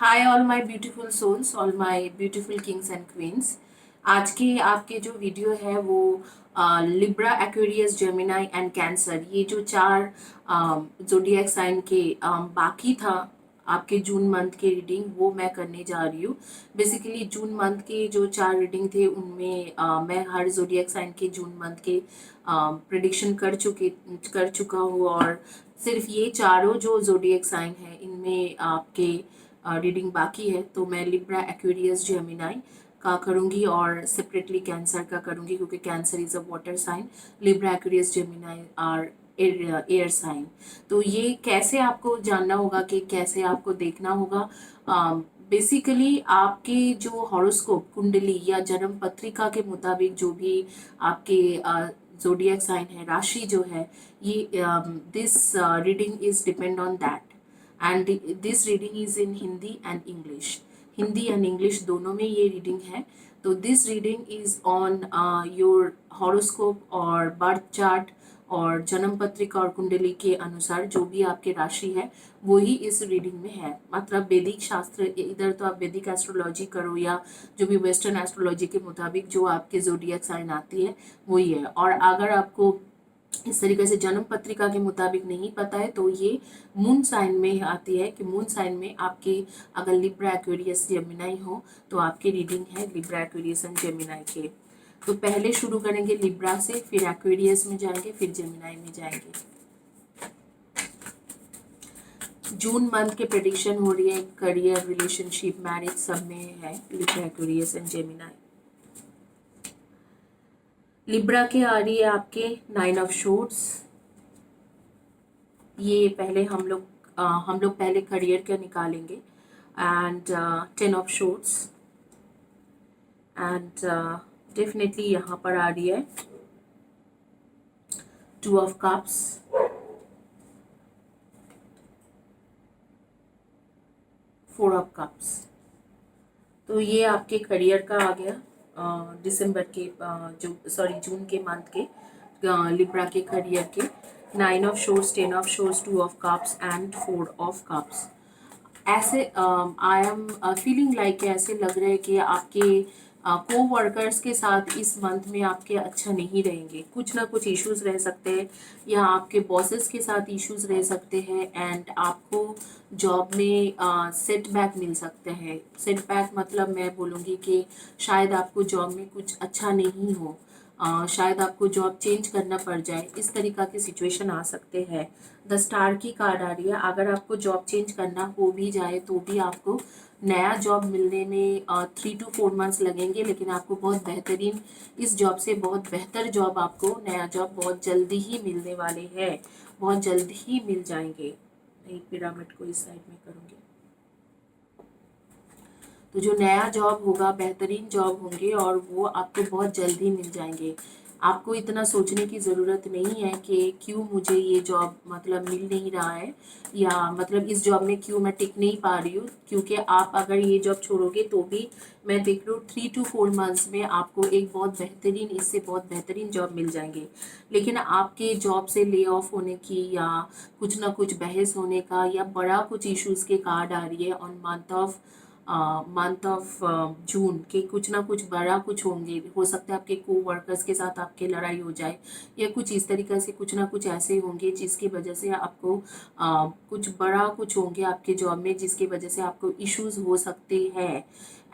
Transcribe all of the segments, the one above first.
Hi all my beautiful souls, all my beautiful kings and queens. आज के आपके जो वीडियो है वो Libra, Aquarius, Gemini and Cancer, ये जो चार जोडिएक साइन के बाकी था आपके जून मंथ के रीडिंग, वो मैं करने जा रही हूँ। बेसिकली जून मंथ के जो चार रीडिंग थे उनमें मैं हर जोडिएक साइन के जून मंथ के प्रिडिक्शन कर चुका हूँ, और सिर्फ ये चारों जो जोडिएक साइन है इनमें आपके रीडिंग बाकी है। तो मैं लिब्रा, एक्वेरियस, जेमिनाई का करूँगी और सेपरेटली कैंसर का करूँगी, क्योंकि Cancer is a water sign, Libra, Aquarius, Gemini are air sign. तो ये कैसे आपको जानना होगा, कि कैसे आपको देखना होगा। बेसिकली आपके जो हॉरोस्कोप कुंडली या जन्म पत्रिका के मुताबिक जो भी आपके जोडियक साइन है, राशि जो है, ये this reading is depend on that, and this reading is in Hindi and English. Hindi and English दोनों में ये रीडिंग है। तो this reading is on your horoscope और बर्थ चार्ट और जन्म पत्रिका और कुंडली के अनुसार जो भी आपके राशि है वही इस रीडिंग में है। मतलब वैदिक शास्त्र, इधर तो आप वैदिक एस्ट्रोलॉजी करो या जो भी वेस्टर्न एस्ट्रोलॉजी के मुताबिक जो आपके जोडियक साइन आती है वही है। और अगर आपको इस तरीके से जन्म पत्रिका के मुताबिक नहीं पता है तो ये मून साइन में आती है, कि मून साइन में आपके अगर लिब्रा, एक्वेरियस, जेमिनाई हो तो आपकी रीडिंग है लिब्रा, एक्वेरियस एंड जेमिनाई के। तो पहले शुरू करेंगे लिब्रा से, फिर एक्वेरियस में जाएंगे, फिर जेमिनाई में जाएंगे। जून मंथ के प्रेडिक्शन हो रही है, करियर, रिलेशनशिप, मैरिज सब में है Libra, Aquarius and Gemini. Libra के आ रही है आपके 9 ऑफ शोर्ट्स। ये पहले हम लोग पहले करियर का निकालेंगे, and 10 of shorts, and definitely यहाँ पर आ रही है 2 ऑफ कप्स, 4 ऑफ कप्स। तो ये आपके करियर का आ गया दिसंबर के जून के मंथ के लिब्रा के करियर के 9 of shores, 10 of shores, 2 of cups and 4 of cups. ऐसे आई एम फीलिंग लाइक, ऐसे लग रहा है कि आपके को वर्कर्स के साथ इस मंथ में आपके अच्छा नहीं रहेंगे। कुछ ना कुछ इश्यूज रह सकते हैं, या आपके बॉसेस के साथ इश्यूज रह सकते हैं, एंड आपको जॉब में सेटबैक मिल सकते हैं। सेटबैक मतलब मैं बोलूँगी कि शायद आपको जॉब में कुछ अच्छा नहीं हो, शायद आपको जॉब चेंज करना पड़ जाए, इस तरीका की सिचुएशन आ सकते हैं। द स्टार की कार्ड आ रही है। अगर आपको जॉब चेंज करना हो भी जाए तो भी आपको नया जॉब मिलने में 3 to 4 मंथ्स लगेंगे, लेकिन आपको बहुत बेहतरीन, इस जॉब से बहुत बेहतर जॉब, आपको नया जॉब बहुत जल्दी ही मिलने वाले हैं, बहुत जल्दी ही मिल जाएंगे। एक पिरामिड को इस साइड में करूँगी। तो जो नया जॉब होगा, बेहतरीन जॉब होंगे और वो आपको बहुत जल्दी मिल जाएंगे। आपको इतना सोचने की ज़रूरत नहीं है कि क्यों मुझे ये जॉब मतलब मिल नहीं रहा है, या मतलब इस जॉब में क्यों मैं टिक नहीं पा रही हूँ, क्योंकि आप अगर ये जॉब छोड़ोगे तो भी मैं देख रही हूँ 3 to 4 मंथ्स में आपको एक बहुत बेहतरीन, इससे बहुत बेहतरीन जॉब मिल जाएंगे। लेकिन आपके जॉब से ले ऑफ होने की या कुछ ना कुछ बहस होने का या बड़ा कुछ इश्यूज़ के कार्ड आ रही है ऑन मंथ ऑफ जून के, कुछ ना कुछ बड़ा कुछ होंगे। हो सकता है आपके को वर्कर्स के साथ आपके लड़ाई हो जाए, या कुछ इस तरीके से कुछ ना कुछ ऐसे होंगे जिसकी वजह से आपको कुछ बड़ा कुछ होंगे आपके जॉब में, जिसकी वजह से आपको इश्यूज हो सकते हैं।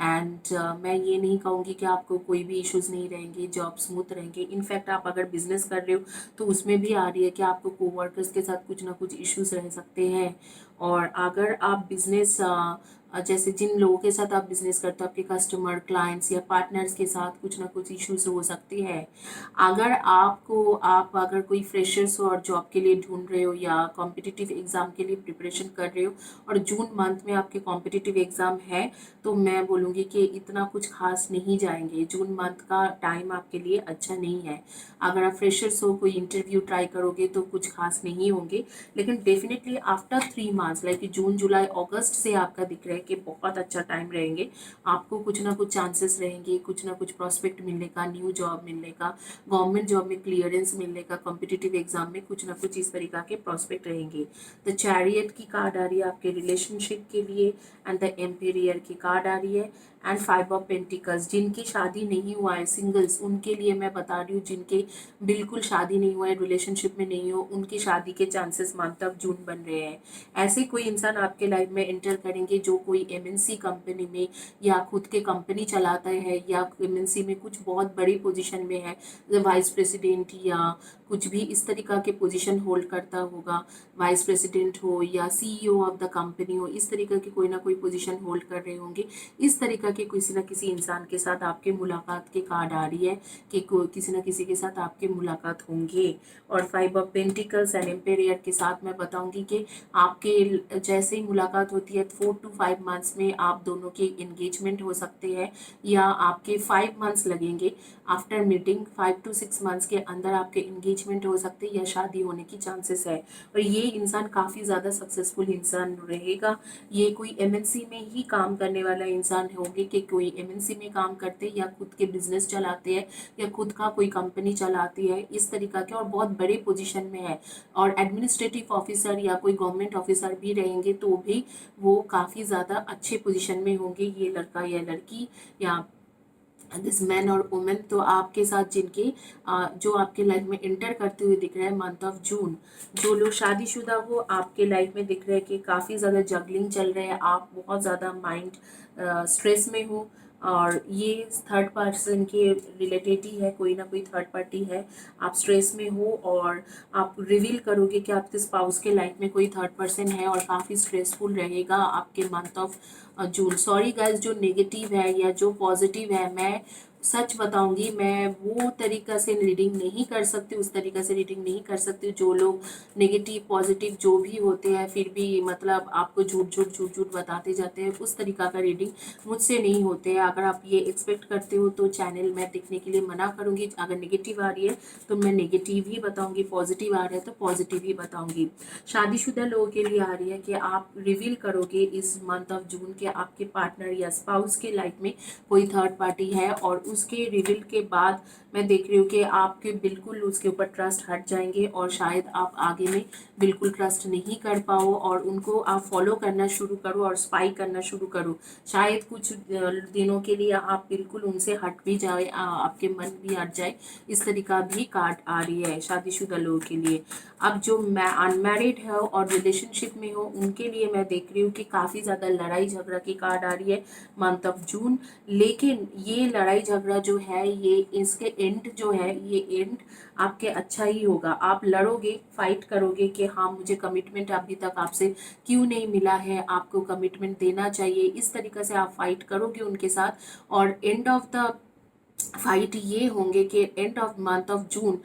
एंड मैं ये नहीं कहूँगी कि आपको कोई भी इश्यूज नहीं रहेंगे, जॉब स्मूथ रहेंगे। इनफैक्ट आप अगर बिजनेस कर रहे हो तो उसमें भी आ रही है कि आपको कोवर्कर्स के साथ कुछ ना कुछ इश्यूज रह सकते हैं। और अगर आप बिजनेस जैसे जिन लोगों के साथ आप बिजनेस करते हो, आपके कस्टमर, क्लाइंट्स या पार्टनर्स के साथ कुछ ना कुछ इश्यूज हो सकते हैं। आप अगर कोई फ्रेशर्स हो और जॉब के लिए ढूंढ रहे हो, या कॉम्पिटिटिव एग्ज़ाम के लिए प्रिपरेशन कर रहे हो और जून मंथ में आपके कॉम्पिटिटिव एग्ज़ाम है, तो मैं बोलूँगी बोलूँगी कि इतना कुछ खास नहीं जाएंगे। जून मंथ का टाइम आपके लिए अच्छा नहीं है। अगर आप फ्रेशर्स हो, कोई इंटरव्यू ट्राई करोगे तो कुछ खास नहीं होंगे, लेकिन definitely after 3 months like June जुलाई अगस्त से आपका दिख रहा है कि बहुत अच्छा टाइम रहेंगे। आपको कुछ ना कुछ चांसेस रहेंगे, कुछ ना कुछ प्रॉस्पेक्ट मिलने का, न्यू जॉब मिलने का, गवर्नमेंट जॉब में क्लियरेंस मिलने का, कॉम्पिटिटिव एग्जाम में कुछ ना कुछ इस तरीका के प्रॉस्पेक्ट रहेंगे। द चैरियट की कार्ड आ रही है आपके रिलेशनशिप के लिए, एंड द एम्पेरियर की कार्ड आ रही है, एंड 5 ऑफ पेंटिकल्स। जिनकी शादी नहीं हुआ है, सिंगल्स, उनके लिए मैं बता रही हूँ, जिनके बिल्कुल शादी नहीं हुआ है, रिलेशनशिप में नहीं हो, उनकी शादी के चांसेस मंथ ऑफ जून बन रहे हैं। ऐसे कोई इंसान आपके लाइफ में एंटर करेंगे जो कोई एमएनसी कंपनी में या खुद के कंपनी चलाता है या एमएनसी में कुछ बहुत बड़ी पोजीशन में है, वाइस प्रेसिडेंट या कुछ भी इस तरीका के पोजीशन होल्ड करता होगा, वाइस प्रेसिडेंट हो या सीईओ ऑफ द कंपनी हो, इस तरीके की कोई ना कोई पोजीशन होल्ड कर रहे होंगे। इस तरीका के किसी न किसी इंसान के साथ आपके मुलाकात के कार्ड आ रही है कि किसी न किसी के साथ आपके मुलाकात होंगे। और 5 ऑफ पेंटिकल्स एंड एम्पेरियर के साथ मैं बताऊंगी कि आपके जैसे ही मुलाकात होती है 4 to 5 मंथ्स में आप दोनों के एंगेजमेंट हो सकते हैं, या आपके 5 मंथ्स लगेंगे आफ्टर मीटिंग, 5 to 6 मंथ्स के अंदर आपके एंगेजमेंट हो सकते हैं या शादी होने की चांसेस है। और ये इंसान काफ़ी ज़्यादा सक्सेसफुल इंसान रहेगा। ये कोई एमएनसी में ही काम करने वाला इंसान होंगे कि कोई एमएनसी में काम करते या खुद के बिजनेस चलाते हैं या खुद का कोई कंपनी चलाती है, इस तरीका के, और बहुत बड़े पोजीशन में है, और एडमिनिस्ट्रेटिव ऑफिसर या कोई गवर्नमेंट ऑफिसर भी रहेंगे तो भी वो काफ़ी ज़्यादा अच्छे पोजीशन में होंगे, ये लड़का या लड़की या दिस मैन और वुमेन। तो आपके साथ जिनके जो आपके लाइफ में इंटर करते हुए दिख रहे हैं मंथ ऑफ जून, जो लोग शादीशुदा हो आपके लाइफ में दिख रहे हैं कि काफ़ी ज़्यादा जगलिंग चल रहे हैं, आप बहुत ज़्यादा माइंड स्ट्रेस में हो, और ये थर्ड पर्सन के रिलेटेड ही है, कोई ना कोई थर्ड पार्टी है, आप स्ट्रेस में हो और आप रिवील करोगे कि आपके स्पाउस के लाइफ में कोई थर्ड पर्सन है और काफ़ी स्ट्रेसफुल रहेगा आपके month of June. Sorry guys, जो नेगेटिव है या जो पॉजिटिव है, मैं सच बताऊंगी, मैं वो तरीका से रीडिंग नहीं कर सकती, उस तरीका से रीडिंग नहीं कर सकती। जो लोग नेगेटिव पॉजिटिव जो भी होते हैं फिर भी मतलब आपको झूठ झूठ झूठ झूठ बताते जाते हैं, उस तरीका का रीडिंग मुझसे नहीं होते हैं। अगर आप ये एक्सपेक्ट करते हो तो चैनल मैं देखने के लिए मना करूंगी। अगर नेगेटिव आ रही है तो मैं नेगेटिव ही बताऊंगी, पॉजिटिव आ रहा है तो पॉजिटिव ही बताऊंगी। शादीशुदा लोगों के लिए आ रही है कि आप रिवील करोगे इस मंथ ऑफ जून के आपके पार्टनर या स्पाउस के लाइफ में कोई थर्ड पार्टी है, और उसके रिवील के बाद मैं देख रही हूँ कि आपके बिल्कुल उसके ऊपर ट्रस्ट हट जाएंगे और शायद आप आगे में बिल्कुल ट्रस्ट नहीं कर पाओ और उनको आप फॉलो करना शुरू करो और स्पाई करना शुरू करो। शायद कुछ दिनों के लिए आप बिल्कुल उनसे हट भी जाए, आपके मन भी हट जाए, इस तरीका भी कार्ड आ रही है शादीशुदा लोगों के लिए। अब जो मैं अनमैरिड है और रिलेशनशिप में हो उनके लिए मैं देख रही हूँ कि काफ़ी ज़्यादा लड़ाई झगड़ा की कार्ड आ रही है मंथ ऑफ जून। लेकिन ये लड़ाई झगड़ा जो है, ये इसके एंड जो है, ये एंड आपके अच्छा ही होगा। आप लड़ोगे, फाइट करोगे कि हाँ मुझे कमिटमेंट अभी तक आपसे क्यों नहीं मिला है, आपको कमिटमेंट देना चाहिए, इस तरीके से आप फाइट करोगे उनके साथ। और एंड ऑफ द फाइट ये होंगे कि एंड ऑफ मंथ ऑफ जून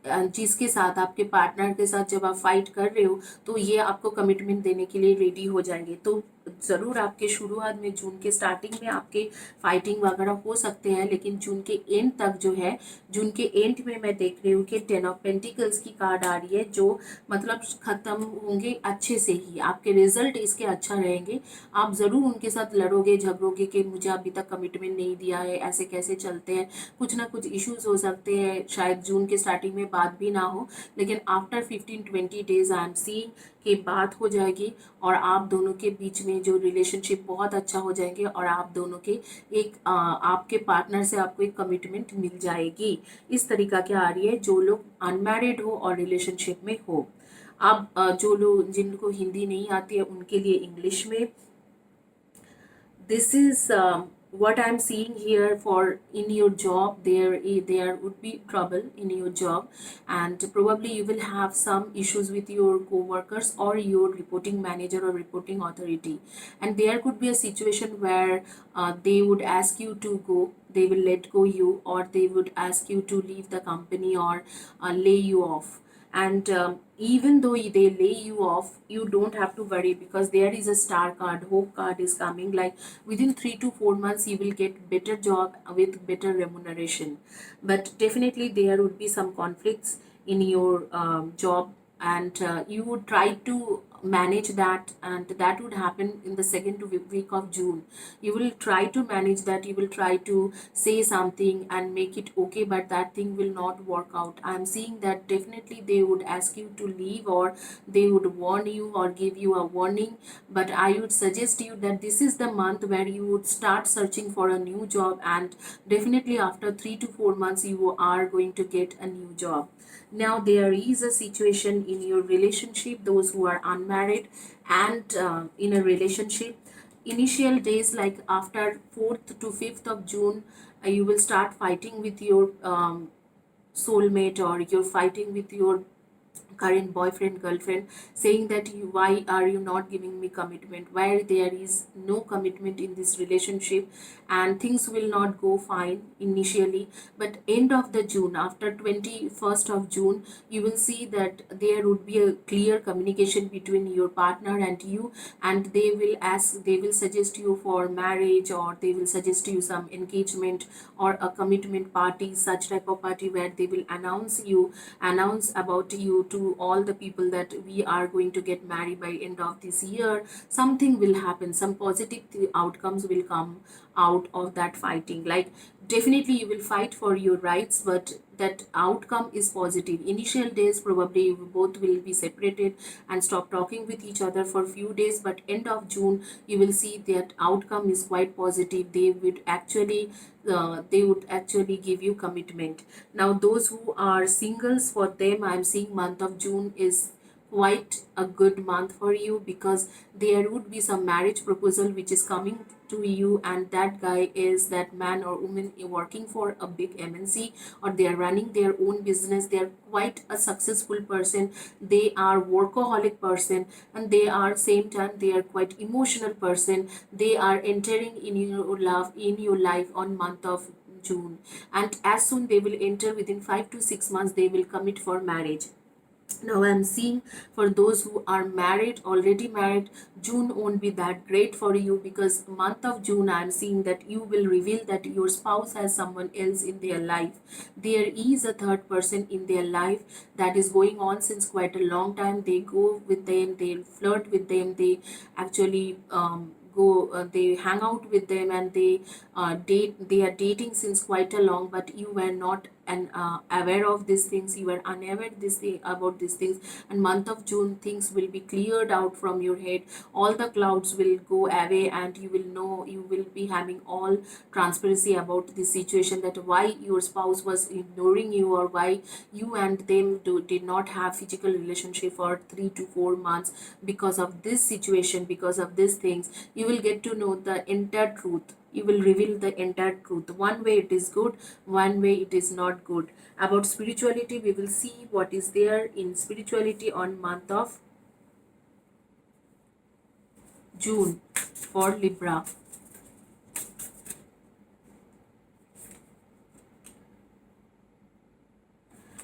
जिसके साथ आपके पार्टनर के साथ जब आप फाइट कर रहे हो तो ये आपको कमिटमेंट देने के लिए रेडी हो जाएंगे। तो ज़रूर आपके शुरुआत में जून के स्टार्टिंग में आपके फाइटिंग वगैरह हो सकते हैं, लेकिन जून के एंड तक जो है, जून के एंड में मैं देख रही हूँ कि 10 ऑफ पेंटिकल्स की कार्ड आ रही है, जो मतलब ख़त्म होंगे अच्छे से ही, आपके रिजल्ट इसके अच्छा रहेंगे। आप ज़रूर उनके साथ लड़ोगे झगड़ोगे कि मुझे अभी तक कमिटमेंट नहीं दिया है, ऐसे कैसे चलते हैं, कुछ ना कुछ इश्यूज हो सकते हैं, शायद जून के स्टार्टिंग में बात भी ना हो, लेकिन after 15-20 days I am seeing कि बात हो जाएगी और आप दोनों के बीच में जो रिलेशनशिप बहुत अच्छा हो जाएंगे और आप दोनों के एक आपके पार्टनर से आपको एक कमिटमेंट मिल जाएगी। इस तरीका की आ रही है जो लोग अनमैरिड हो और रिलेशनशिप में हो। अब जो लोग जिनको हिंदी नहीं आती है उनके लिए इंग्लिश में, this is what I'm seeing here for in your job. There would be trouble in your job, and probably you will have some issues with your co-workers or your reporting manager or reporting authority, and there could be a situation where they would ask you to go, they will let go you, or they would ask you to leave the company or lay you off. and even though they lay you off, you don't have to worry, because there is a star card, hope card is coming, like within 3 to 4 months you will get better job with better remuneration. But definitely there would be some conflicts in your job, and you would try to manage that, and that would happen in the second week of June. You will try to manage that, you will try to say something and make it okay, but that thing will not work out. I'm seeing that definitely they would ask you to leave, or they would warn you or give you a warning. But I would suggest you that this is the month where you would start searching for a new job, and definitely after 3 to 4 months you are going to get a new job. Now there is a situation in your relationship, those who are unmarried and in a relationship, initial days like after 4th to 5th of June, you will start fighting with your soulmate, or you're fighting with your current boyfriend girlfriend, saying that why are you not giving me commitment, where there is no commitment in this relationship, and things will not go fine initially. But end of the June, after 21st of June, you will see that there would be a clear communication between your partner and you, and they will suggest you for marriage, or they will suggest you some engagement or a commitment party, such type of party where they will announce about you to all the people that we are going to get married by end of this year. Something will happen, some positive outcomes will come out of that fighting. Like definitely you will fight for your rights, but that outcome is positive. Initial days probably you both will be separated and stop talking with each other for few days, but end of June you will see that outcome is quite positive. They would actually give you commitment. Now those who are singles, for them I'm seeing month of June is quite a good month for you, because there would be some marriage proposal which is coming to you, and that guy is that man or woman working for a big MNC, or they are running their own business, they are quite a successful person, they are workaholic person, and they are same time they are quite emotional person. They are entering in your life on month of June, and as soon they will enter, within 5 to 6 months they will commit for marriage. Now I'm seeing for those who are married, already married, June won't be that great for you, because month of June I'm seeing that you will reveal that your spouse has someone else in their life. There is a third person in their life that is going on since quite a long time. They go with them, they flirt with them, they actually they hang out with them, and they are dating since quite a long, but you were not aware of these things, you were unaware about these things. And month of June things will be cleared out from your head, all the clouds will go away, and you will know, you will be having all transparency about the situation, that why your spouse was ignoring you, or why you and them did not have physical relationship for 3 to 4 months, because of this situation, because of these things. You will get to know the entire truth, you will reveal the entire truth. One way it is good, one way it is not good. About spirituality, we will see what is there in spirituality on month of June for Libra.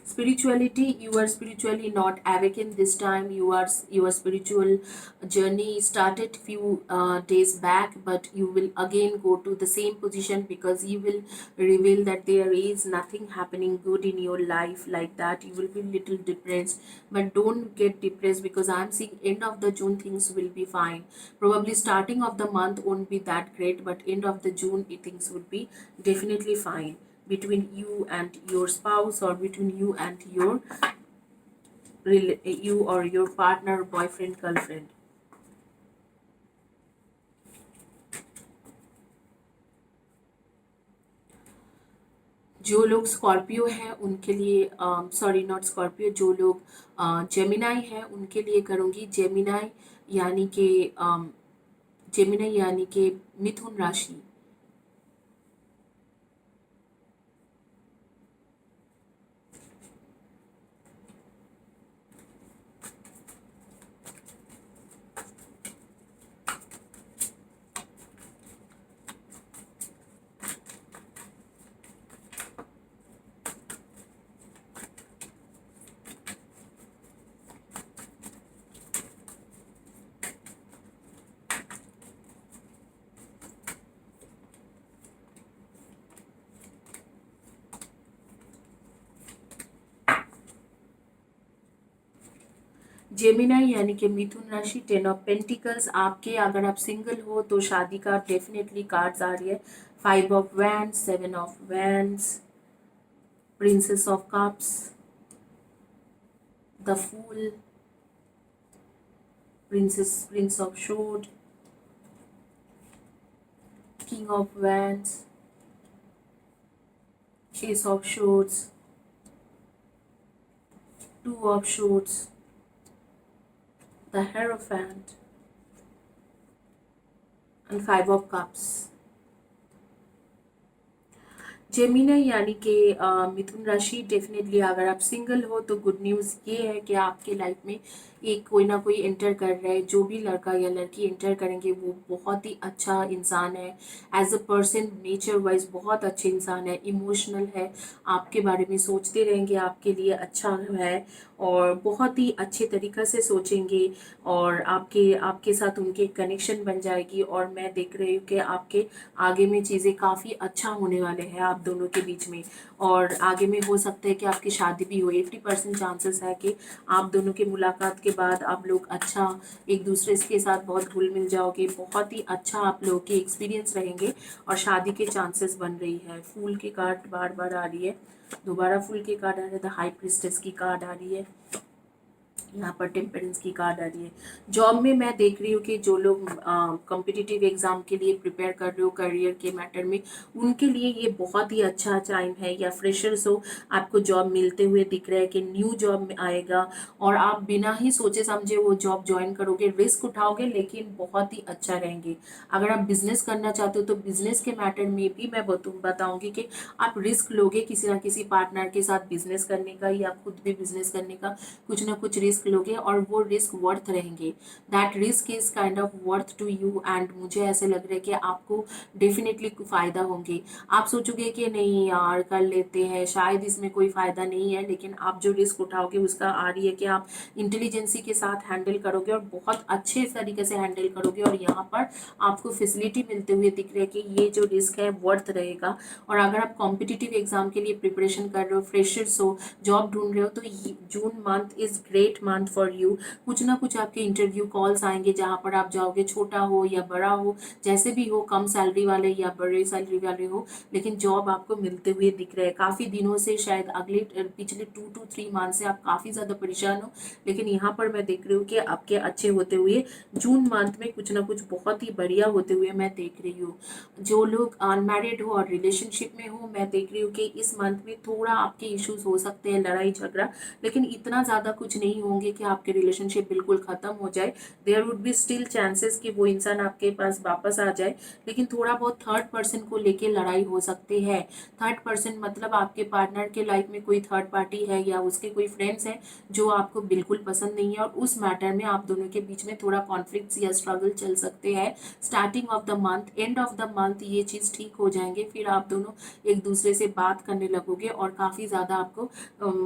Spirituality, you are spiritually not awakened this time. Your spiritual journey started few days back, but you will again go to the same position, because you will reveal that there is nothing happening good in your life. Like that you will be little depressed, but don't get depressed, because I'm seeing end of the June things will be fine. Probably starting of the month won't be that great, but end of the June things would be definitely fine, between you and your spouse, or between you and you or your partner, boyfriend, girlfriend. जो लोग Scorpio हैं उनके लिए, sorry not Scorpio, जो लोग Gemini हैं उनके लिए करूँगी जेमिनाई, यानी कि जेमिनाई यानी कि मिथुन राशि। जेमिनाई यानी कि मिथुन राशि, 10 ऑफ पेंटिकल्स। आपके अगर आप सिंगल हो तो शादी का डेफिनेटली कार्ड्स आ रही है। 5 of wands, 7 of wands, princess of cups, the fool, prince of swords, king of wands, ace of swords, 2 of swords, the hierophant and 5 of cups. Gemini यानी कि मिथुन राशि, डेफिनेटली अगर आप सिंगल हो तो गुड न्यूज़ ये है कि आपके लाइफ में एक कोई ना कोई एंटर कर रहा है। जो भी लड़का या लड़की एंटर करेंगे वो बहुत ही अच्छा इंसान है। As a person nature wise बहुत अच्छे इंसान है, इमोशनल है, आपके बारे में सोचते रहेंगे, आपके लिए अच्छा है और बहुत ही अच्छे तरीक़े से सोचेंगे और आपके आपके साथ उनके कनेक्शन बन जाएगी। और मैं देख रही हूँ कि आपके आगे में चीज़ें काफ़ी अच्छा होने वाले हैं आप दोनों के बीच में। और आगे में हो सकता है कि आपकी शादी भी हो। 80% चांसेस है कि आप दोनों की मुलाकात के बाद आप लोग अच्छा एक दूसरे के साथ बहुत घुल मिल जाओगे। बहुत ही अच्छा आप लोगों के एक्सपीरियंस रहेंगे और शादी के चांसेस बन रही है। फूल की कार्ड बार बार आ रही है, दोबारा फूल की कार्ड आ रही है, द हाई प्रिस्टेस की कार्ड आ रही है, यहाँ पर टेम्परेंस की कार्ड आ रही है। जॉब में मैं देख रही हूँ कि जो लोग कॉम्पिटिटिव एग्जाम के लिए प्रिपेयर कर रहे हो करियर के मैटर में, उनके लिए ये बहुत ही अच्छा टाइम है। या फ्रेशर्स हो, आपको जॉब मिलते हुए दिख रहा है कि न्यू जॉब में आएगा और आप बिना ही सोचे समझे वो जॉब ज्वाइन करोगे, रिस्क उठाओगे लेकिन बहुत ही अच्छा रहेंगे। अगर आप बिजनेस करना चाहते हो तो बिजनेस के मैटर में भी मैं बताऊंगी कि आप रिस्क लोगे किसी ना किसी पार्टनर के साथ बिजनेस करने का या खुद भी बिजनेस करने का, कुछ ना कुछ रिस्क लोगे और वो रिस्क वर्थ रहेंगे। That risk is kind of worth to you and मुझे ऐसे लग रहा है कि आपको डेफिनेटली फ़ायदा होंगे। आप सोचोगे कि नहीं यार कर लेते हैं, शायद इसमें कोई फ़ायदा नहीं है, लेकिन आप जो रिस्क उठाओगे उसका आ रही है कि आप इंटेलिजेंसी के साथ हैंडल करोगे और बहुत अच्छे तरीके से हैंडल करोगे। और यहाँ पर आपको फैसिलिटी मिलते हुए दिख रही है कि ये जो रिस्क है वर्थ रहेगा। और अगर आप कॉम्पिटिटिव एग्जाम के लिए प्रिपरेशन कर रहे हो, फ्रेशर्स हो, जॉब ढूंढ रहे हो, तो June month is great month for you. कुछ ना कुछ आपके इंटरव्यू कॉल्स आएंगे जहाँ पर आप जाओगे, छोटा हो या बड़ा हो, जैसे भी हो, कम सैलरी वाले या बड़े सैलरी वाले हो, लेकिन जॉब आपको मिलते हुए दिख रहे हैं। काफ़ी दिनों से, शायद अगले पिछले 2 to 3 मंथ से आप काफ़ी ज़्यादा परेशान हो, लेकिन यहाँ पर मैं देख रही हूँ कि आपके अच्छे होते हुए जून मंथ में कुछ ना कुछ बहुत ही बढ़िया होते हुए मैं देख रही हूँ। जो लोग अनमैरिड हो और रिलेशनशिप में हो, मैं देख रही हूँ कि इस मंथ में थोड़ा आपके इश्यूज हो सकते हैं, लड़ाई झगड़ा, लेकिन इतना ज़्यादा कुछ नहीं होंगे कि आपके रिलेशनशिप बिल्कुल ख़त्म हो जाए। There would be still chances कि वो इंसान आपके पास वापस आ जाए, लेकिन थोड़ा बहुत थर्ड पर्सन को लेके लड़ाई हो सकती है। थर्ड पर्सन मतलब आपके पार्टनर के लाइफ में कोई थर्ड पार्टी है या उसके कोई फ्रेंड्स हैं जो आपको बिल्कुल पसंद नहीं है और उस मैटर में आप दोनों के बीच में थोड़ा कॉन्फ्लिक्ट्स या स्ट्रगल चल सकते हैं। Starting of the month, end of the month ये चीज़ ठीक हो जाएंगे, फिर आप दोनों एक दूसरे से बात करने लगोगे और काफ़ी ज़्यादा आपको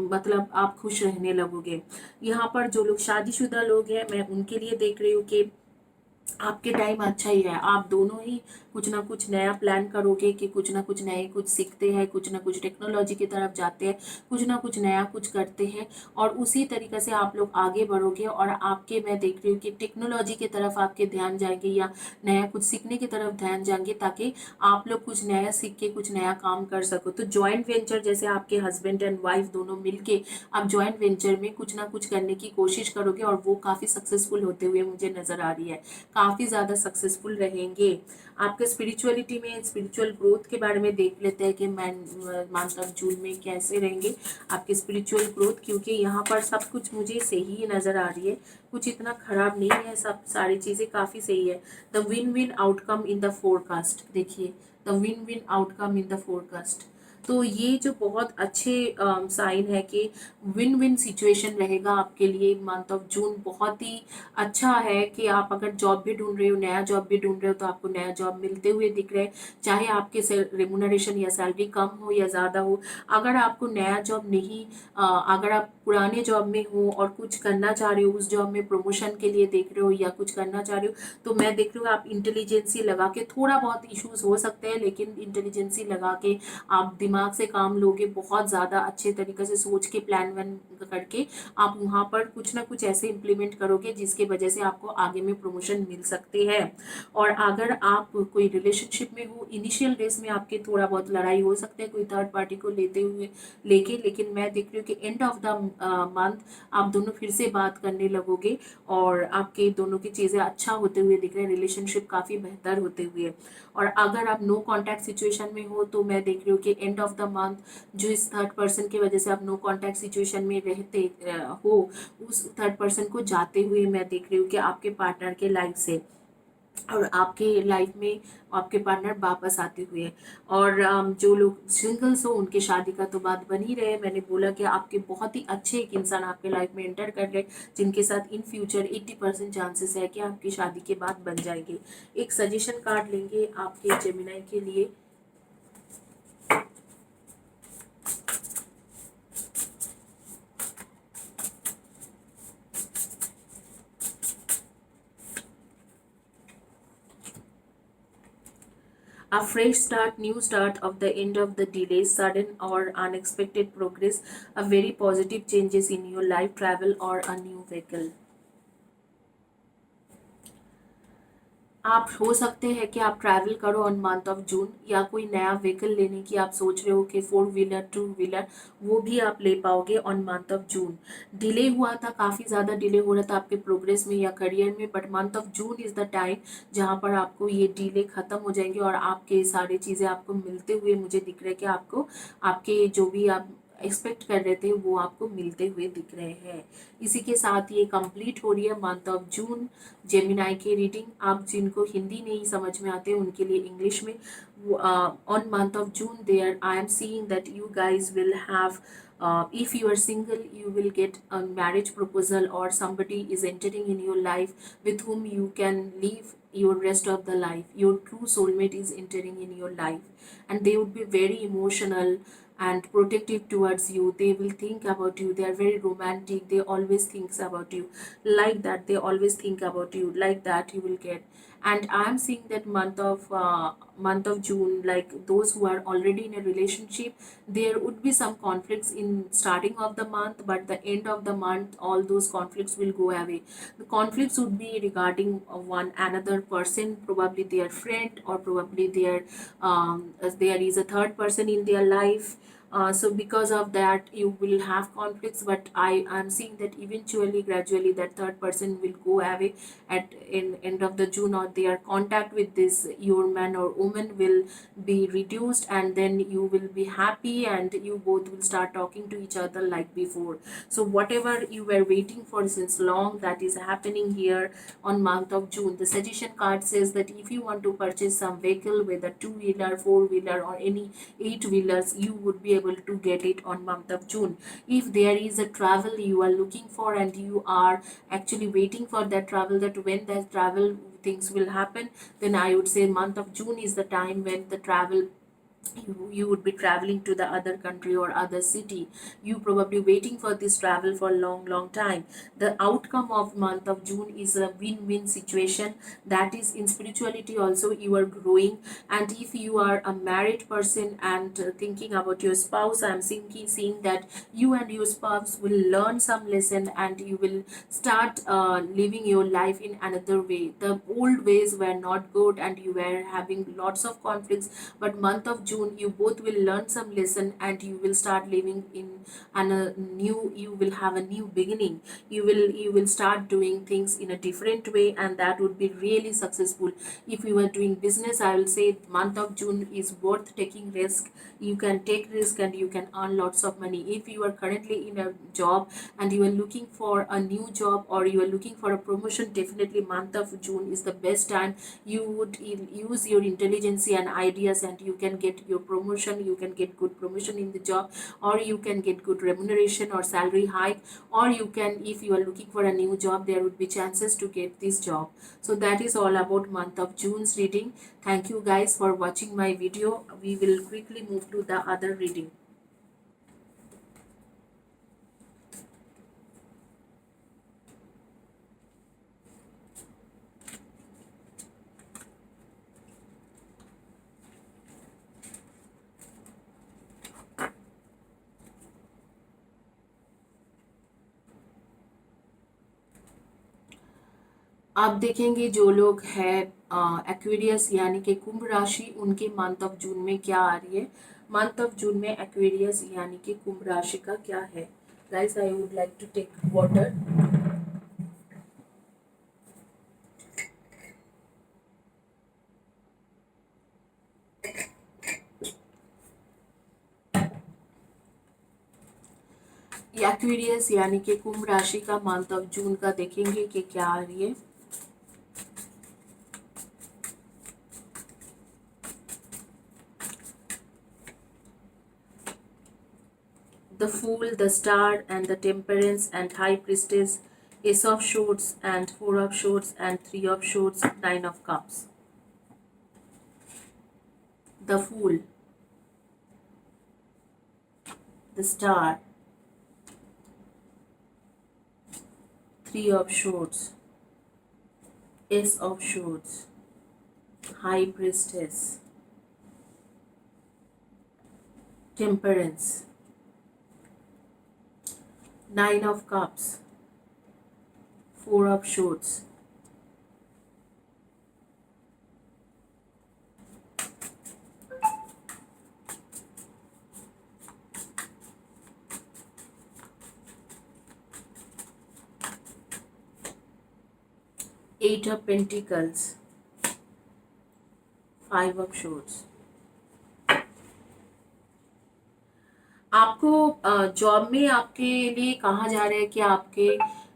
मतलब आप खुश रहने लगोगे। यहाँ पर जो लोग शादीशुदा लोग हैं, मैं उनके लिए देख रही हूँ कि आपके टाइम अच्छा ही है। आप दोनों ही कुछ ना कुछ नया प्लान करोगे कि कुछ ना कुछ नए कुछ सीखते हैं, कुछ ना कुछ टेक्नोलॉजी की तरफ जाते हैं, कुछ ना कुछ नया कुछ करते हैं और उसी तरीके से आप लोग आगे बढ़ोगे। और आपके मैं देख रही हूँ कि टेक्नोलॉजी की तरफ आपके ध्यान जाएंगे या नया कुछ सीखने की तरफ ध्यान जाएंगे, ताकि आप लोग कुछ नया सीख के कुछ नया काम कर सको। तो जॉइंट वेंचर, जैसे आपके हस्बैंड एंड वाइफ दोनों मिलके आप जॉइंट वेंचर में कुछ ना कुछ करने की कोशिश करोगे और वो काफ़ी सक्सेसफुल होते हुए मुझे नज़र आ रही है, काफ़ी ज़्यादा सक्सेसफुल रहेंगे। आपके स्पिरिचुअलिटी में, स्पिरिचुअल ग्रोथ के बारे में देख लेते हैं कि मंथ ऑफ जून में कैसे रहेंगे आपके स्पिरिचुअल ग्रोथ, क्योंकि यहाँ पर सब कुछ मुझे सही ही नज़र आ रही है, कुछ इतना खराब नहीं है, सब सारी चीज़ें काफ़ी सही है। The win win outcome in the forecast, देखिए the win win outcome in the forecast. तो ये जो बहुत अच्छे साइन है कि विन विन सिचुएशन रहेगा आपके लिए। मंथ ऑफ जून बहुत ही अच्छा है कि आप अगर जॉब भी ढूंढ रहे हो, नया जॉब भी ढूंढ रहे हो, तो आपको नया जॉब मिलते हुए दिख रहा है, चाहे आपके रेमुनरेशन या सैलरी कम हो या ज़्यादा हो। अगर आपको नया जॉब नहीं अगर आप पुराने जॉब में हो और कुछ करना चाह रहे हो, उस जॉब में प्रमोशन के लिए देख रहे हो या कुछ करना चाह रहे हो, तो मैं देख रही हूँ आप इंटेलिजेंसी लगा के, थोड़ा बहुत इश्यूज हो सकते हैं लेकिन इंटेलिजेंसी लगा के आप दिमाग से काम लोगे, बहुत ज़्यादा अच्छे तरीके से सोच के प्लान वन करके आप वहाँ पर कुछ ना कुछ ऐसे इम्प्लीमेंट करोगे जिसकी वजह से आपको आगे में प्रमोशन मिल सकते हैं। और अगर आप कोई रिलेशनशिप में हो, इनिशियल डेज में आपके थोड़ा बहुत लड़ाई हो सकते हैं कोई थर्ड पार्टी को लेते हुए लेके, लेकिन मैं देख रही हूँ कि एंड ऑफ द मंथ आप दोनों फिर से बात करने लगोगे और आपके दोनों की चीज़ें अच्छा होते हुए दिख रहे हैं, रिलेशनशिप काफ़ी बेहतर होते हुए। और अगर आप नो कांटेक्ट सिचुएशन में हो तो मैं देख रही हूँ कि एंड ऑफ द मंथ जो इस थर्ड पर्सन की वजह से आप नो कांटेक्ट सिचुएशन में रहते हो, उस थर्ड पर्सन को जाते हुए मैं देख रही हूँ कि आपके पार्टनर के लाइफ से, और आपके लाइफ में आपके पार्टनर वापस आते हुए। और जो लोग सिंगल्स हो उनके शादी का तो बात बन ही रहे, मैंने बोला कि आपके बहुत ही अच्छे एक इंसान आपके लाइफ में एंटर कर रहे जिनके साथ इन फ्यूचर 80% चांसेस है कि आपकी शादी के बाद बन जाएंगे। एक सजेशन कार्ड लेंगे आपके जेमिनाई के लिए। A fresh start, new start of the end of the delay, sudden or unexpected progress, a very positive changes in your life, travel or a new vehicle. आप हो सकते हैं कि आप ट्रैवल करो ऑन मंथ ऑफ जून, या कोई नया व्हीकल लेने की आप सोच रहे हो कि 4 व्हीलर 2 व्हीलर, वो भी आप ले पाओगे on month of June. Delay हुआ था, काफ़ी ज़्यादा डिले हो रहा था आपके प्रोग्रेस में या करियर में, but month of June is the time जहाँ पर आपको ये डिले ख़त्म हो जाएंगे और आपके सारी चीज़ें आपको मिलते हुए मुझे दिख रहा है कि आपको आपके जो भी आप एक्सपेक्ट कर रहे थे वो आपको मिलते हुए दिख रहे हैं। इसी के साथ ये कंप्लीट हो रही है मंथ ऑफ जून जेमिनाई की रीडिंग। आप जिनको हिंदी नहीं समझ में आते उनके लिए इंग्लिश में, on month of June there I am seeing that you guys will have, if you are single you will get a marriage proposal or somebody is entering in your life with whom you can live your rest of the life. Your true soulmate is entering in your life and they would be very emotional and protective towards you. They will think about you, they are very romantic, they always thinks about you like that, they always think about you like that, you will get. And I am seeing that month of June, like those who are already in a relationship, there would be some conflicts in starting of the month, but the end of the month all those conflicts will go away. The conflicts would be regarding one another person, probably their friend, or probably there is a third person in their life. So because of that you will have conflicts, but I am seeing that eventually gradually that third person will go away at in end of the June, or their contact with this your man or woman will be reduced, and then you will be happy and you both will start talking to each other like before. So whatever you were waiting for since long, that is happening here on month of June. The suggestion card says that if you want to purchase some vehicle, whether 2 wheeler 4 wheeler or any 8 wheelers, you would be able to get it on month of June. If there is a travel you are looking for and you are actually waiting for that travel, that when that travel things will happen, then I would say month of June is the time when the travel, you would be traveling to the other country or other city. You probably waiting for this travel for a long time. The outcome of month of June is a win-win situation. That is, in spirituality also you are growing. And if you are a married person and thinking about your spouse, I am seeing that you and your spouse will learn some lesson and you will start living your life in another way. The old ways were not good and you were having lots of conflicts, but month of June you both will learn some lesson and you will start living in a new, you will have a new beginning. You will start doing things in a different way, and that would be really successful. If you are doing business, I will say month of June is worth taking risk. You can take risk and you can earn lots of money. If you are currently in a job and you are looking for a new job or you are looking for a promotion, definitely month of June is the best time. You would use your intelligence and ideas and you can get your promotion, you can get good promotion in the job, or you can get good remuneration or salary hike, or you can, if you are looking for a new job, there would be chances to get this job. So that is all about month of June's reading. Thank you guys for watching my video. We will quickly move to the other reading. आप देखेंगे जो लोग हैं Aquarius यानी कि कुंभ राशि, उनके month of जून में क्या आ रही है। मंथ ऑफ जून में एक्वेरियस यानी कि कुंभ राशि का क्या है। Guys, I would like to take water. Aquarius यानी कि कुंभ राशि का मंथ ऑफ जून का देखेंगे कि क्या आ रही है। The Fool, the Star, and the Temperance, and High Priestess, Ace of Swords, and Four of Swords, and Three of Swords, Nine of Cups. The Fool, the Star, Three of Swords, Ace of Swords, High Priestess, Temperance, Nine of Cups, Four of Swords. Eight of Pentacles, Five of Swords. आपको job में आपके लिए कहा जा रहा है कि आपके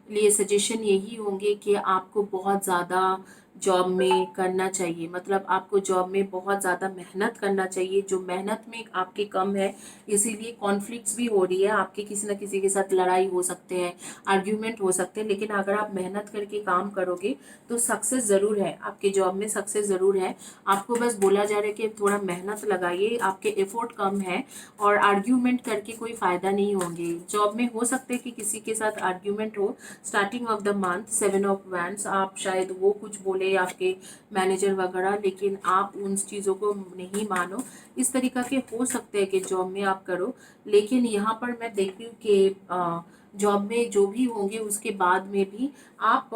लिए सजेशन यही होंगे कि आपको बहुत ज़्यादा जॉब में करना चाहिए, मतलब आपको जॉब में बहुत ज़्यादा मेहनत करना चाहिए, जो मेहनत में आपके कम है, इसीलिए कॉन्फ्लिक्ट्स भी हो रही है आपके, किसी न किसी के साथ लड़ाई हो सकते हैं, आर्ग्यूमेंट हो सकते हैं, लेकिन अगर आप मेहनत करके काम करोगे तो सक्सेस ज़रूर है, आपके जॉब में सक्सेस ज़रूर है। आपको बस बोला जा रहा है कि थोड़ा मेहनत लगाइए, आपके एफर्ट कम है और आर्ग्यूमेंट करके कोई फ़ायदा नहीं होंगे। जॉब में हो सकता है कि किसी के साथ आर्ग्यूमेंट हो starting of the month, seven of wands, आप शायद वो कुछ बोले आपके मैनेजर वगैरह, लेकिन आप उन चीज़ों को नहीं मानो। इस तरीक़ा के हो सकते हैं कि जॉब में आप करो, लेकिन यहाँ पर मैं देख रही हूँ कि जॉब में जो भी होंगे उसके बाद में भी आप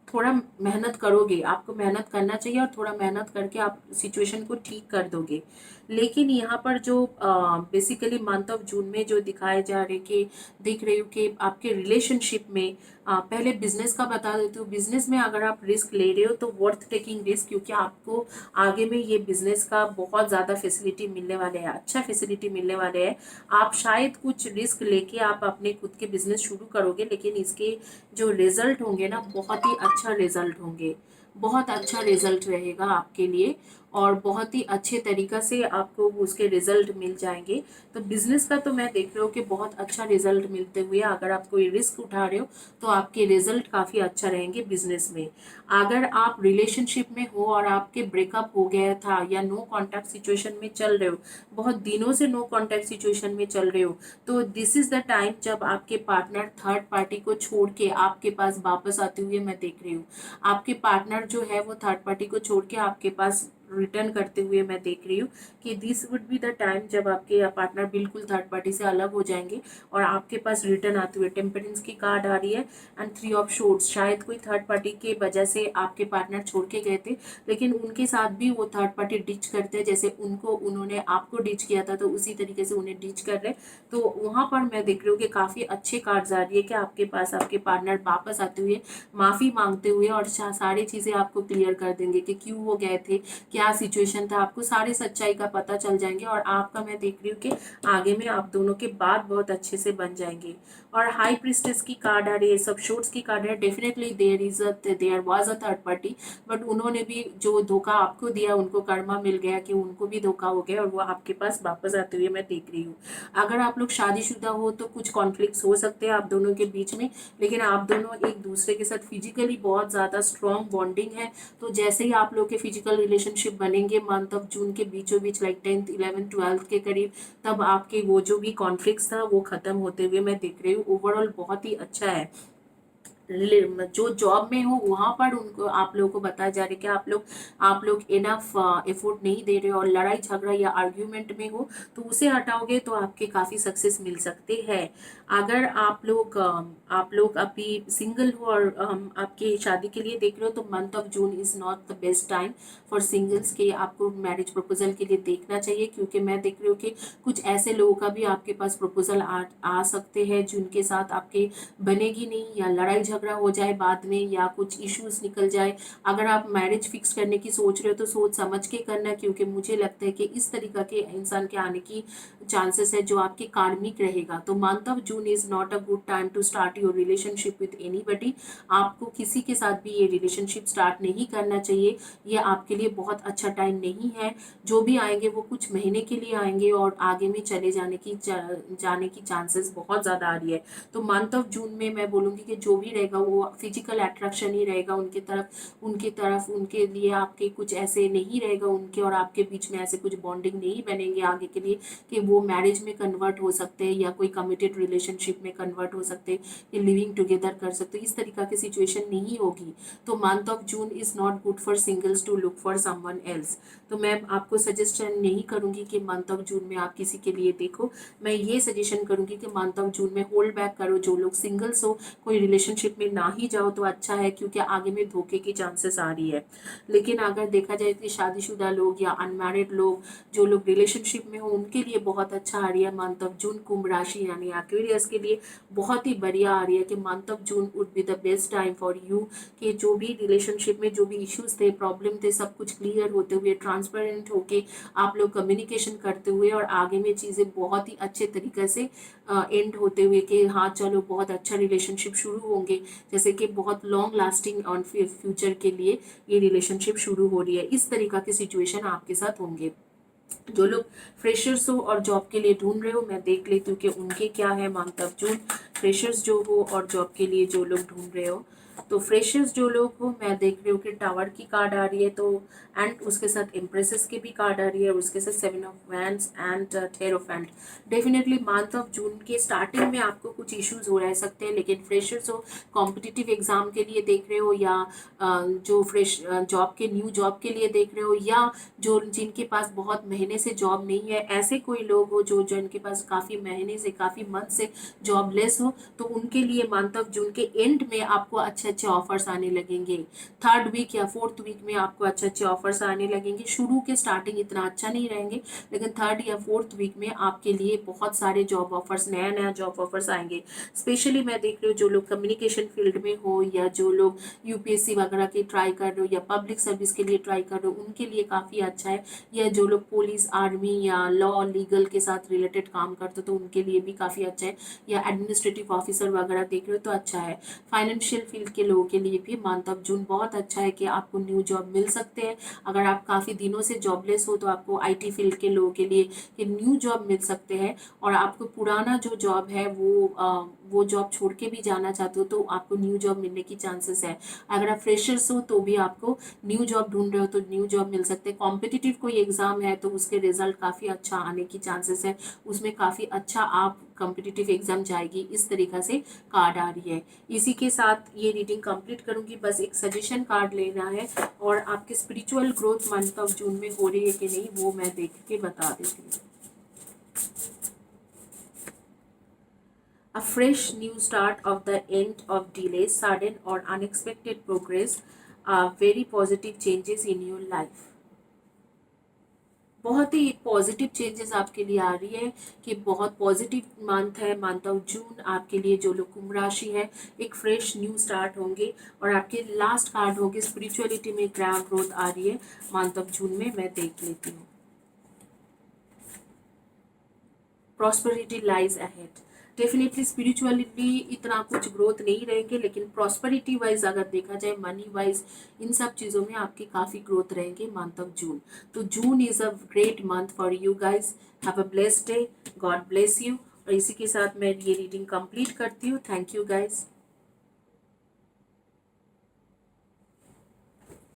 थोड़ा मेहनत करोगे, आपको मेहनत करना चाहिए और थोड़ा मेहनत करके आप सिचुएशन को ठीक कर दोगे। लेकिन यहाँ पर जो बेसिकली मंथ ऑफ जून में जो दिखाए जा रहे कि दिख रही हूँ कि आपके रिलेशनशिप में पहले बिजनेस का बता देती हूँ। बिजनेस में अगर आप रिस्क ले रहे हो तो वर्थ टेकिंग रिस्क, क्योंकि आपको आगे में ये बिजनेस का बहुत ज़्यादा फैसिलिटी मिलने वाले हैं, अच्छा फैसिलिटी मिलने वाले हैं। आप शायद कुछ रिस्क लेके आप अपने खुद के बिजनेस शुरू करोगे, लेकिन इसके जो रिजल्ट होंगे ना, बहुत ही अच्छा रिजल्ट होंगे, बहुत अच्छा रिजल्ट रहेगा आपके लिए और बहुत ही अच्छे तरीक़ा से आपको उसके रिजल्ट मिल जाएंगे। तो बिजनेस का तो मैं देख रही हूँ कि बहुत अच्छा रिजल्ट मिलते हुए, अगर आप कोई रिस्क उठा रहे हो तो आपके रिजल्ट काफ़ी अच्छा रहेंगे बिजनेस में। अगर आप रिलेशनशिप में हो और आपके ब्रेकअप हो गया था या नो कॉन्टैक्ट सिचुएशन में चल रहे हो, बहुत दिनों से नो कॉन्टैक्ट सिचुएशन में चल रहे हो, तो दिस इज़ द टाइम जब आपके पार्टनर थर्ड पार्टी को छोड़ के आपके पास वापस आते हुए मैं देख रही हूँ। आपके पार्टनर जो है वो थर्ड पार्टी को छोड़ के आपके पास रिटर्न करते हुए मैं देख रही हूँ कि this would be the time जब आपके पार्टनर बिल्कुल थर्ड पार्टी से अलग हो जाएंगे और आपके पास रिटर्न आते हुए। टेम्परेंस की कार्ड आ रही है एंड थ्री ऑफ शोर्ड्स, शायद कोई थर्ड पार्टी के वजह से आपके पार्टनर छोड़ के गए थे, लेकिन उनके साथ भी वो थर्ड पार्टी डिच करते हैं, जैसे उन्होंने आपको डिच किया था तो उसी तरीके से उन्हें डिच कर रहे। तो वहाँ पर मैं देख रही हूँ कि काफ़ी अच्छे कार्ड्स आ रही है कि आपके पास आपके पार्टनर वापस आते हुए, माफ़ी मांगते हुए और सारी चीज़ें आपको क्लियर कर देंगे कि क्यों वो गए थे, क्या सिचुएशन था, आपको सारी सच्चाई का पता चल जाएंगे और आपका मैं देख रही हूँ कि आगे में आप दोनों के बाद बहुत अच्छे से बन जाएंगे। और हाई प्रिस्टेस की कार्ड आ रही है, सब शोर्ट्स की कार्ड है। Definitely there was a third party, but उन्होंने भी जो धोखा आपको दिया उनको कर्मा मिल गया कि उनको भी धोखा हो गया और वो आपके पास वापस आते हुए मैं देख रही हूँ। अगर आप लोग शादीशुदा हो तो कुछ कॉन्फ्लिक्ट्स हो सकते हैं आप दोनों के बीच में, लेकिन आप दोनों एक दूसरे के साथ फिजिकली बहुत ज़्यादा स्ट्रॉन्ग बॉन्डिंग है। तो जैसे ही आप लोग के फिजिकल रिलेशनशिप बनेंगे मंथ ऑफ जून के बीचों बीच, लाइक 10th 11th 12th के करीब, तब आपके वो जो भी कॉन्फ्लिक्ट्स था वो खत्म होते हुए मैं देख रही हूँ। ओवरऑल बहुत ही अच्छा है। जो जॉब में हो वहां पर उनको आप लोगों को बताया जा रहा है कि आप लोग इनफ एफर्ट नहीं दे रहे हो और लड़ाई झगड़ा या आर्ग्यूमेंट में हो, तो उसे हटाओगे तो आपके काफी सक्सेस मिल सकते हैं। अगर आप लोग अभी सिंगल हो और आपकी शादी के लिए देख रहे हो, तो month of June is not the best time for singles के आपको मैरिज प्रपोजल के लिए देखना चाहिए, क्योंकि मैं देख रही हूँ कि कुछ ऐसे लोगों का भी आपके पास प्रपोजल आ सकते हैं जिनके साथ आपके बनेगी नहीं, या लड़ाई झगड़ा हो जाए बाद में, या कुछ इश्यूज निकल जाए। अगर आप मैरिज फिक्स करने की सोच रहे हो तो सोच समझ के करना, क्योंकि मुझे लगता है कि इस तरीका के इंसान के आने की चांसेस है जो आपके कार्मिक रहेगा। तो month of June is not a good time to start your relationship with anybody. आपको किसी के साथ भी ये रिलेशनशिप स्टार्ट नहीं करना चाहिए, ये आपके लिए बहुत अच्छा टाइम नहीं है। जो भी आएंगे वो कुछ महीने के लिए आएंगे और आगे में चले जाने की चांसेस बहुत ज़्यादा आ रही है। तो मंथ ऑफ जून में मैं बोलूँगी कि जो भी रहेगा वो फिजिकल अट्रैक्शन ही रहेगा उनके तरफ उनके लिए आपके कुछ ऐसे नहीं रहेगा, उनके और आपके बीच में ऐसे कुछ बॉन्डिंग नहीं बनेंगे आगे के लिए कि वो मैरिज में कन्वर्ट हो सकते हैं या कोई कमिटेड रिलेशनशिप में कन्वर्ट हो सकते हैं या लिविंग टुगेदर कर सकते हैं। इस तरीका की सिचुएशन नहीं होगी। तो month of June is not good for singles to look for someone else. तो मैं आपको सजेशन नहीं करूंगी कि मंथ ऑफ जून में आप किसी के लिए देखो। मैं ये सजेशन करूंगी कि मंथ ऑफ जून में होल्ड बैक करो। जो लोग सिंगल्स हो, कोई रिलेशनशिप में ना ही जाओ तो अच्छा है, क्योंकि आगे में धोखे की चांसेस आ रही है। लेकिन अगर देखा जाए कि शादीशुदा लोग या अनमैरिड लोग, जो लोग रिलेशनशिप में हो, उनके लिए बहुत अच्छा आ रही है मंथ ऑफ जून। कुंभ राशि यानी एक्वेरियस के लिए बहुत ही बढ़िया आ रही है कि month of June would be the best time for you, कि जो भी रिलेशनशिप में जो भी इश्यूज थे, प्रॉब्लम थे, सब कुछ क्लियर होते हुए, ट्रांसपेरेंट होके आप लोग कम्युनिकेशन करते हुए और आगे में चीज़ें बहुत ही अच्छे तरीके से एंड होते हुए कि हाँ चलो बहुत अच्छा रिलेशनशिप शुरू होंगे, जैसे कि बहुत लॉन्ग लास्टिंग ऑन फ्यूचर के लिए ये रिलेशनशिप शुरू हो रही है। इस तरीका की सिचुएशन आपके साथ होंगे। जो लोग फ्रेशर्स हो और जॉब के लिए ढूंढ रहे हो, मैं देख लेती हूँ कि उनके क्या है मंथ ऑफ जून। फ्रेशर्स जो हो और जॉब के लिए जो लोग ढूंढ रहे हो, तो फ्रेशर्स जो लोग हो, मैं देख रही हूँ कि टावर की कार्ड आ रही है, तो एंड उसके साथ इम्प्रेसेस की भी कार्ड आ रही है, और उसके साथ 7 of wands and 10 of wand. Definitely month of जून के स्टार्टिंग में आपको कुछ इश्यूज हो रह सकते हैं, लेकिन फ्रेशर्स हो, कॉम्पिटिटिव एग्जाम के लिए देख रहे हो, या जो फ्रेश जॉब के न्यू जॉब के लिए देख रहे हो, या जो जिनके पास बहुत महीने से जॉब नहीं है, ऐसे कोई लोग हो जो जिनके पास काफ़ी महीने से, काफ़ी मंथ से जॉबलेस हो, तो उनके लिए मंथ ऑफ जून के एंड में आपको अच्छे अच्छे ऑफर्स आने लगेंगे। थर्ड वीक या फोर्थ वीक में आपको अच्छे अच्छे ऑफर्स आने लगेंगे। शुरू के स्टार्टिंग इतना अच्छा नहीं रहेंगे, लेकिन थर्ड या फोर्थ वीक में आपके लिए बहुत सारे जॉब ऑफर्स, नया नया जॉब ऑफर्स आएंगे। स्पेशली मैं देख रही हूँ जो लोग कम्युनिकेशन फील्ड में हो, या जो लोग यूपीएससी वगैरह की ट्राई कर रहे हो, या पब्लिक सर्विस के लिए ट्राई कर रहे हो, उनके लिए काफ़ी अच्छा है। या जो लोग पुलिस, आर्मी या लॉ लीगल के साथ रिलेटेड काम करते हो, तो उनके लिए भी काफ़ी अच्छा है। या एडमिनिस्ट्रेटिव ऑफिसर वगैरह देख रहे हो तो अच्छा है। फाइनेंशियल फील्ड के लोगों के लिए भी मंथ ऑफ जून बहुत अच्छा है कि आपको न्यू जॉब मिल सकते हैं। अगर आप काफ़ी दिनों से जॉबलेस हो, तो आपको आईटी फील्ड के लोगों के लिए कि न्यू जॉब मिल सकते हैं, और आपको पुराना जो जॉब है वो जॉब छोड़ के भी जाना चाहते हो तो आपको न्यू जॉब मिलने की चांसेस है। अगर आप फ्रेशर्स हो तो भी आपको न्यू जॉब ढूंढ रहे हो तो न्यू जॉब मिल सकते हैं। कॉम्पिटिटिव कोई एग्जाम है तो उसके रिजल्ट काफ़ी अच्छा आने की चांसेस है, उसमें काफ़ी अच्छा आप कॉम्पिटिटिव एग्जाम जाएगी। इस तरीका से कार्ड आ रही है। इसी के साथ ये रीडिंग कंप्लीट करूंगी। बस एक सजेशन कार्ड लेना है, और आपके स्पिरिचुअल ग्रोथ मंथ ऑफ जून में हो रही है कि नहीं वो मैं देख के बता देती हूँ। A fresh new start of the end of delays, sudden or unexpected progress are very positive changes in your life. बहुत ही पॉजिटिव चेंजेस आपके लिए आ रही है कि बहुत पॉजिटिव मंथ है मंथ ऑफ जून आपके लिए। जो लोग कुंभ राशि है, एक फ्रेश न्यू स्टार्ट होंगे, और आपके लास्ट कार्ड होंगे स्पिरिचुअलिटी में ग्रोथ आ रही है मंथ ऑफ जून में। मैं देख लेती हूँ। Prosperity lies ahead. Definitely spirituality इतना कुछ ग्रोथ नहीं रहेंगे, लेकिन प्रॉस्पेरिटी वाइज अगर देखा जाए, मनी वाइज, इन सब चीज़ों में आपकी काफ़ी ग्रोथ रहेंगे मंथ ऑफ जून। तो June is a great month for you guys. Have a blessed day, God bless you. और इसी के साथ मैं ये रीडिंग कंप्लीट करती हूँ। Thank you guys.